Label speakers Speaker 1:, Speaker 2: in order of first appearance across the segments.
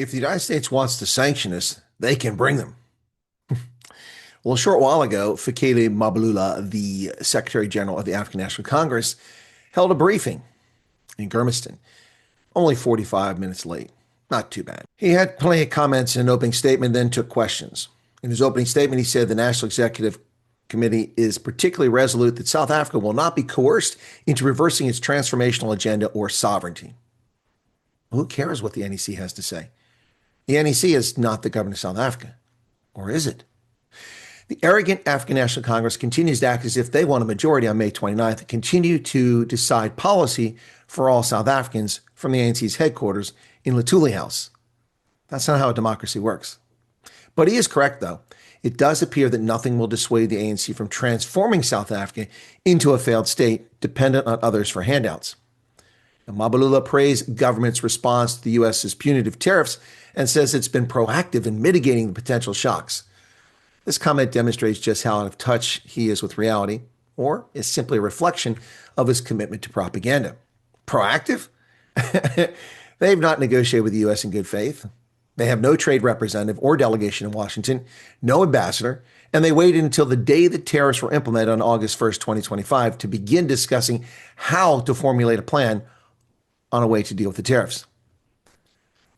Speaker 1: If the United States wants to sanction us, they can bring them. Well, a short while ago, Fikile Mbalula, the Secretary General of the African National Congress, held a briefing in Germiston, only 45 minutes late. Not too bad. He had plenty of comments in an opening statement, then took questions. In his opening statement, he said the National Executive Committee is particularly resolute that South Africa will not be coerced into reversing its transformational agenda or sovereignty. Who cares what the NEC has to say? The NEC is not the government of South Africa. Or is it? The arrogant African National Congress continues to act as if they won a majority on May 29th and continue to decide policy for all South Africans from the ANC's headquarters in Latuli House. That's not how a democracy works. But he is correct, though. It does appear that nothing will dissuade the ANC from transforming South Africa into a failed state dependent on others for handouts. Now, Mbalula praised government's response to the U.S.'s punitive tariffs and says it's been proactive in mitigating the potential shocks. This comment demonstrates just how out of touch he is with reality, or is simply a reflection of his commitment to propaganda. Proactive? They've not negotiated with the U.S. in good faith. They have no trade representative or delegation in Washington, no ambassador, and they waited until the day the tariffs were implemented on August 1st, 2025, to begin discussing how to formulate a plan on a way to deal with the tariffs.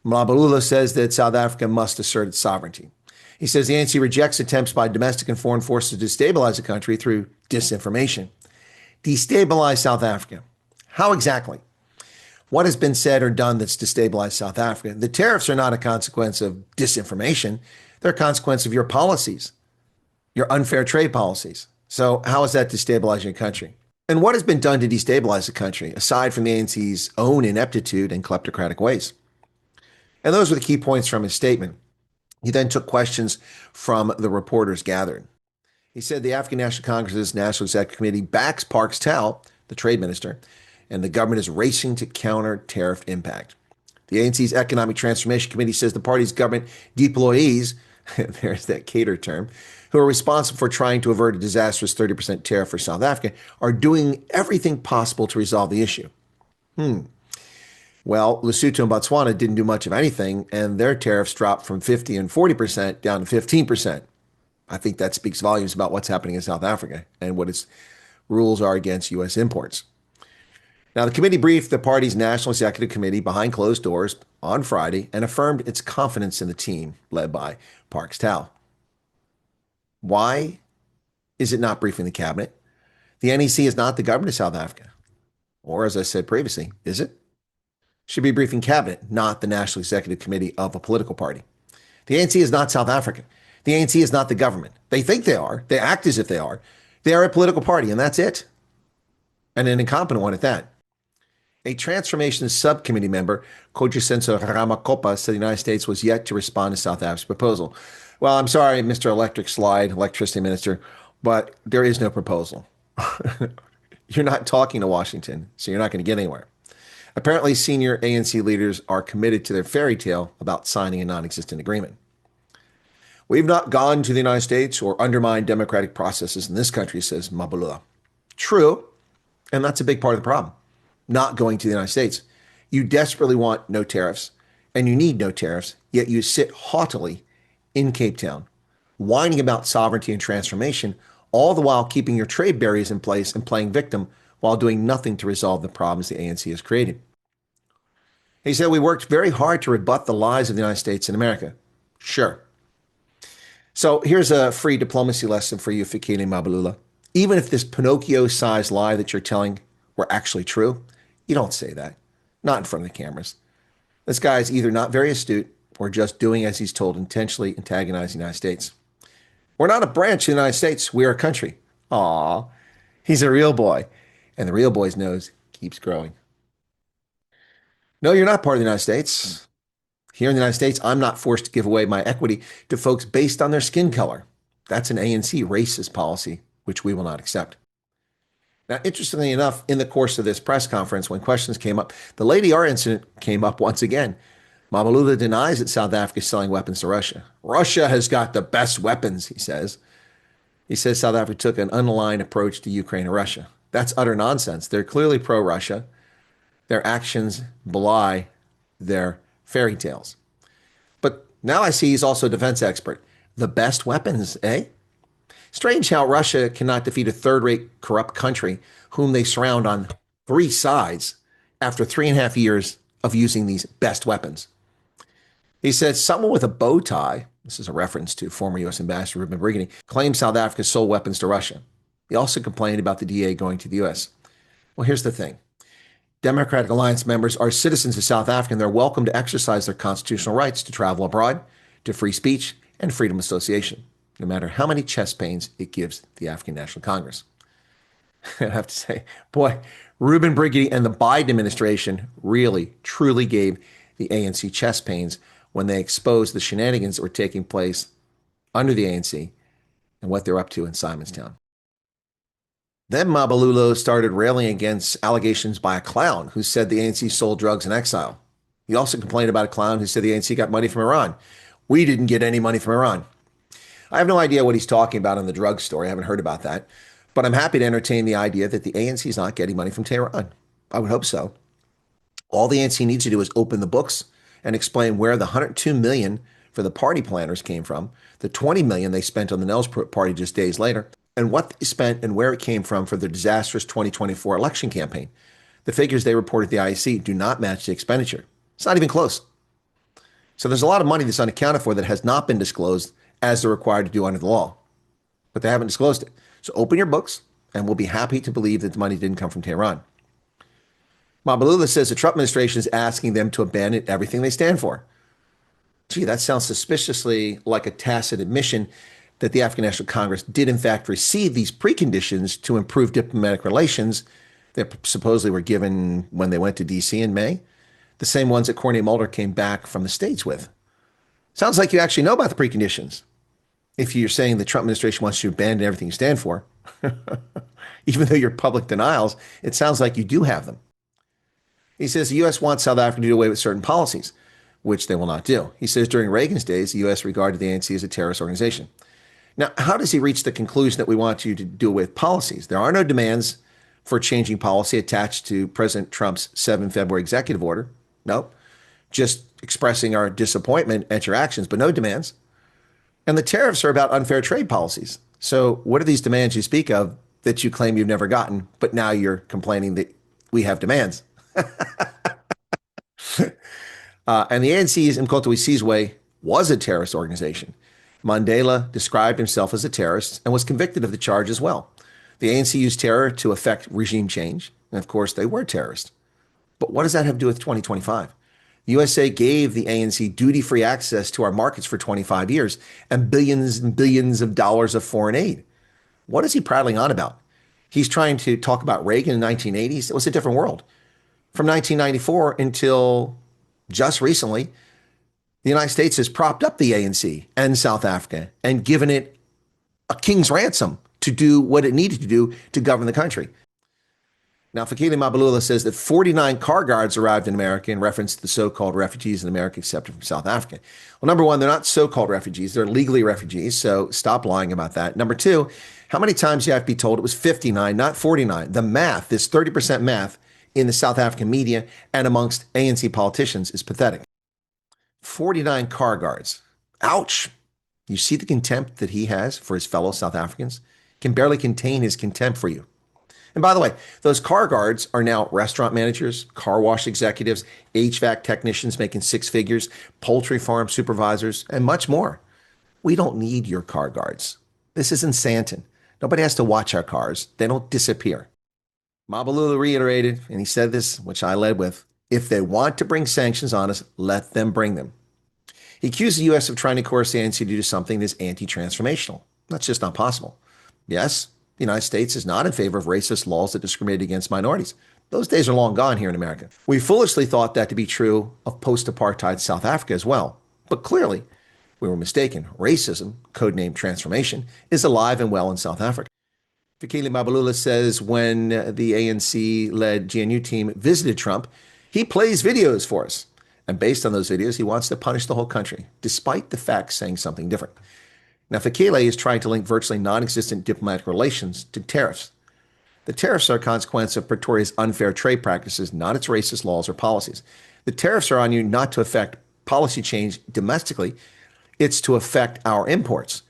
Speaker 1: Mbalula says that South Africa must assert its sovereignty. He says the ANC rejects attempts by domestic and foreign forces to destabilize the country through disinformation. Destabilize South Africa. How exactly? What has been said or done that's destabilized South Africa? The tariffs are not a consequence of disinformation. They're a consequence of your policies, your unfair trade policies. So how is that destabilizing your country? And what has been done to destabilize the country, aside from the ANC's own ineptitude and kleptocratic ways? And those were the key points from his statement. He then took questions from the reporters gathered. He said the African National Congress's National Executive Committee backs Parks Tau, the trade minister, and the government is racing to counter tariff impact. The ANC's Economic Transformation Committee says the party's government deployees, there's that cater term, who are responsible for trying to avert a disastrous 30% tariff for South Africa, are doing everything possible to resolve the issue. Well, Lesotho and Botswana didn't do much of anything, and their tariffs dropped from 50 and 40% down to 15%. I think that speaks volumes about what's happening in South Africa and what its rules are against U.S. imports. Now, the committee briefed the party's National Executive Committee behind closed doors on Friday and affirmed its confidence in the team led by Parks Tau. Why is it not briefing the cabinet? The NEC is not the government of South Africa. Or, as I said previously, is it? Should be briefing cabinet, not the National Executive Committee of a political party. The ANC is not South Africa. The ANC is not the government. They think they are. They act as if they are. They are a political party, and that's it. And an incompetent one at that. A transformation subcommittee member, Kojisenso Ramakopa, said the United States was yet to respond to South Africa's proposal. Well, I'm sorry, Mr. Electricity Minister, but there is no proposal. You're not talking to Washington, so you're not going to get anywhere. Apparently, senior ANC leaders are committed to their fairy tale about signing a non-existent agreement. We've not gone to the United States or undermined democratic processes in this country, says Mbalula. True, and that's a big part of the problem. Not going to the United States. You desperately want no tariffs, and you need no tariffs, yet you sit haughtily in Cape Town, whining about sovereignty and transformation, all the while keeping your trade barriers in place and playing victim while doing nothing to resolve the problems the ANC has created. He said, we worked very hard to rebut the lies of the United States and America. Sure. So here's a free diplomacy lesson for you, Fikile Mbalula. Even if this Pinocchio-sized lie that you're telling were actually true, you don't say that. Not in front of the cameras. This guy is either not very astute or just doing as he's told, intentionally antagonizing the United States. We're not a branch of the United States. We're a country. Aw, he's a real boy. And the real boy's nose keeps growing. No, you're not part of the United States. Here in the United States, I'm not forced to give away my equity to folks based on their skin color. That's an ANC racist policy, which we will not accept. Now, interestingly enough, in the course of this press conference, when questions came up, the Lady R incident came up once again. Mbalula denies that South Africa is selling weapons to Russia. Russia has got the best weapons, he says. He says South Africa took an unaligned approach to Ukraine and Russia. That's utter nonsense. They're clearly pro-Russia. Their actions belie their fairy tales. But now I see he's also a defense expert. The best weapons, eh? Strange how Russia cannot defeat a third-rate corrupt country whom they surround on three sides after 3.5 years of using these best weapons. He said someone with a bow tie, this is a reference to former U.S. Ambassador Ruben Brigidi, claimed South Africa sold weapons to Russia. He also complained about the DA going to the U.S. Well, here's the thing. Democratic Alliance members are citizens of South Africa, and they're welcome to exercise their constitutional rights to travel abroad, to free speech, and freedom of association, no matter how many chest pains it gives the African National Congress. I have to say, boy, Ruben Brigidi and the Biden administration really, truly gave the ANC chest pains when they exposed the shenanigans that were taking place under the ANC and what they're up to in Simonstown. Then Mbalula started railing against allegations by a clown who said the ANC sold drugs in exile. He also complained about a clown who said the ANC got money from Iran. We didn't get any money from Iran. I have no idea what he's talking about in the drug story. I haven't heard about that. But I'm happy to entertain the idea that the ANC is not getting money from Tehran. I would hope so. All the ANC needs to do is open the books and explain where the $102 million for the party planners came from, the $20 million they spent on the Nels party just days later, and what they spent and where it came from for the disastrous 2024 election campaign. The figures they reported at the IEC do not match the expenditure. It's not even close. So there's a lot of money that's unaccounted for that has not been disclosed as they're required to do under the law. But they haven't disclosed it. So open your books, and we'll be happy to believe that the money didn't come from Tehran. Mbalula says the Trump administration is asking them to abandon everything they stand for. Gee, that sounds suspiciously like a tacit admission that the African National Congress did in fact receive these preconditions to improve diplomatic relations that supposedly were given when they went to D.C. in May, the same ones that Cornelius Mulder came back from the States with. Sounds like you actually know about the preconditions. If you're saying the Trump administration wants you to abandon everything you stand for, even though you're public denials, it sounds like you do have them. He says the U.S. wants South Africa to do away with certain policies, which they will not do. He says during Reagan's days, the U.S. regarded the ANC as a terrorist organization. Now, how does he reach the conclusion that we want you to do away with policies? There are no demands for changing policy attached to President Trump's 7 February executive order. No, just expressing our disappointment at your actions, but no demands. And the tariffs are about unfair trade policies. So what are these demands you speak of that you claim you've never gotten, but now you're complaining that we have demands? And the ANC's Mkoto Sizwe was a terrorist organization. Mandela described himself as a terrorist and was convicted of the charge as well. The ANC used terror to effect regime change. And of course, they were terrorists. But what does that have to do with 2025? The USA gave the ANC duty-free access to our markets for 25 years and billions of dollars of foreign aid. What is he prattling on about? He's trying to talk about Reagan in the 1980s. It was a different world. From 1994 until just recently, the United States has propped up the ANC and South Africa and given it a king's ransom to do what it needed to do to govern the country. Now, Fikile Mbalula says that 49 car guards arrived in America in reference to the so-called refugees in America accepted from South Africa. Well, number one, they're not so-called refugees. They're legally refugees, so stop lying about that. Number two, how many times do you have to be told it was 59, not 49? The math, this 30% math in the South African media and amongst ANC politicians is pathetic. 49 car guards. Ouch. You see the contempt that he has for his fellow South Africans? Can barely contain his contempt for you. And by the way, those car guards are now restaurant managers, car wash executives, HVAC technicians making six figures, poultry farm supervisors, and much more. We don't need your car guards. This isn't Santon. Nobody has to watch our cars. They don't disappear. Mbalula reiterated, and he said this, which I led with, if they want to bring sanctions on us, let them bring them. He accused the U.S. of trying to coerce the ANC to do something that is anti-transformational. That's just not possible. Yes, the United States is not in favor of racist laws that discriminate against minorities. Those days are long gone here in America. We foolishly thought that to be true of post-apartheid South Africa as well. But clearly, we were mistaken. Racism, codenamed transformation, is alive and well in South Africa. Fikile Mbalula says when the ANC-led GNU team visited Trump, he plays videos for us. And based on those videos, he wants to punish the whole country, despite the facts saying something different. Now, Fikile is trying to link virtually non-existent diplomatic relations to tariffs. The tariffs are a consequence of Pretoria's unfair trade practices, not its racist laws or policies. The tariffs are on you not to affect policy change domestically. It's to affect our imports.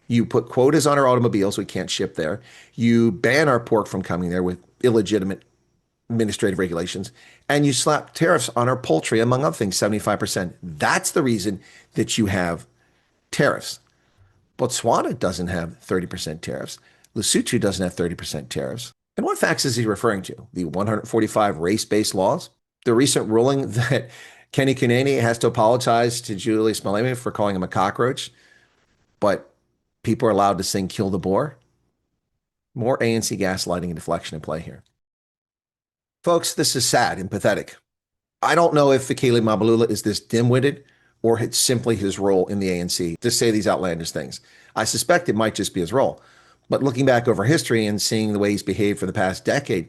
Speaker 1: You put quotas on our automobiles, we can't ship there. You ban our pork from coming there with illegitimate administrative regulations, and you slap tariffs on our poultry, among other things, 75%. That's the reason that you have tariffs. Botswana doesn't have 30% tariffs. Lesotho doesn't have 30% tariffs. And what facts is he referring to? The 145 race-based laws? The recent ruling that Kenny Kunene has to apologize to Julius Malema for calling him a cockroach, but people are allowed to sing Kill the Boer? More ANC gaslighting and deflection in play here. Folks, this is sad and pathetic. I don't know if Fikile Mbalula is this dim-witted or it's simply his role in the ANC to say these outlandish things. I suspect it might just be his role. But looking back over history and seeing the way he's behaved for the past decade,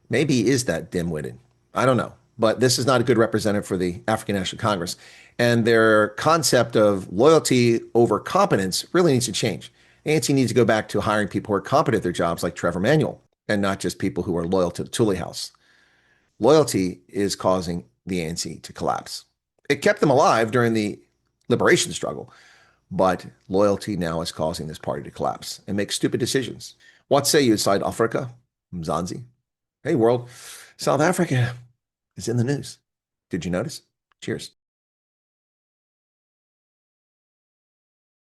Speaker 1: maybe he is that dim-witted. I don't know. But this is not a good representative for the African National Congress. And their concept of loyalty over competence really needs to change. ANC needs to go back to hiring people who are competent at their jobs like Trevor Manuel and not just people who are loyal to the Thule House. Loyalty is causing the ANC to collapse. It kept them alive during the liberation struggle, but loyalty now is causing this party to collapse and make stupid decisions. What say you, South Africa? Mzansi? Hey, world. South Africa is in the news. Did you notice? Cheers.